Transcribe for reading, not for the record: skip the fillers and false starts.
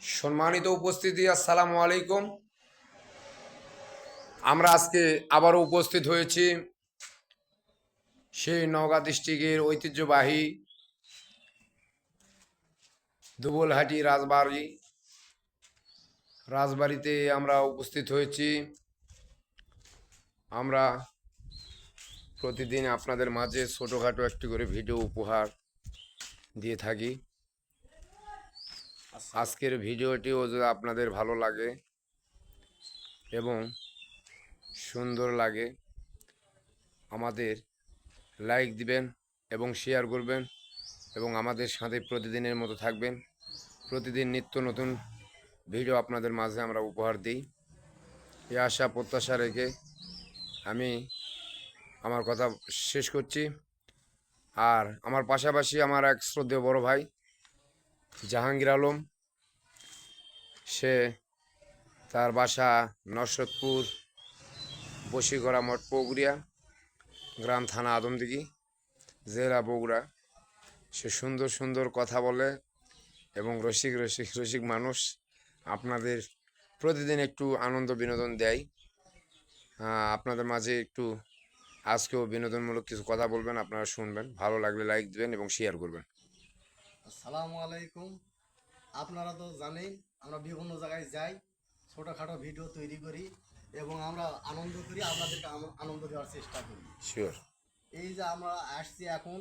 সম্মানিত উপস্থিতি, আসসালামু আলাইকুম। আমরা আজকে আবারও উপস্থিত হয়েছি সেই নওগাঁ ডিস্ট্রিক্টের ঐতিহ্যবাহী দুবলহাটি রাজবাড়িতে আমরা উপস্থিত হয়েছি। আমরা প্রতিদিন আপনাদের মাঝে ছোটোখাটো একটি করে ভিডিও উপহার দিয়ে থাকি। আজকের ভিডিওটিও যদি আপনাদের ভালো লাগে এবং সুন্দর লাগে, আমাদের লাইক দিবেন এবং শেয়ার করবেন এবং আমাদের সাথে প্রতিদিনের মতো থাকবেন। প্রতিদিন নিত্য নতুন ভিডিও আপনাদের মাঝে আমরা উপহার দিই। এই আশা প্রত্যাশা রেখে আমি আমার কথা শেষ করছি। আর আমার পাশাপাশি আমার এক শ্রদ্ধেয় বড় ভাই জাহাঙ্গীর আলম, সে তার বাসা নরসদপুর বশিকরা মঠ পৌগুড়িয়া গ্রাম থানা আদমদিঘি জেলা বগুড়া। সে সুন্দর সুন্দর কথা বলে এবং রসিক মানুষ, আপনাদের প্রতিদিন একটু আনন্দ বিনোদন দেয়। আপনাদের মাঝে একটু আজকেও বিনোদনমূলক কিছু কথা বলবেন, আপনারা শুনবেন। ভালো লাগলে লাইক দিবেন এবং শেয়ার করবেন। আসসালামু আলাইকুম। আপনারা তো জানেন আমরা বিভিন্ন জায়গায় যাই, ছোটোখাটো ভিডিও তৈরি করি এবং আমরা আনন্দ করি, আপনাদেরকে আনন্দ দেওয়ার চেষ্টা করি। শিওর। এই যে আমরা আসছি এখন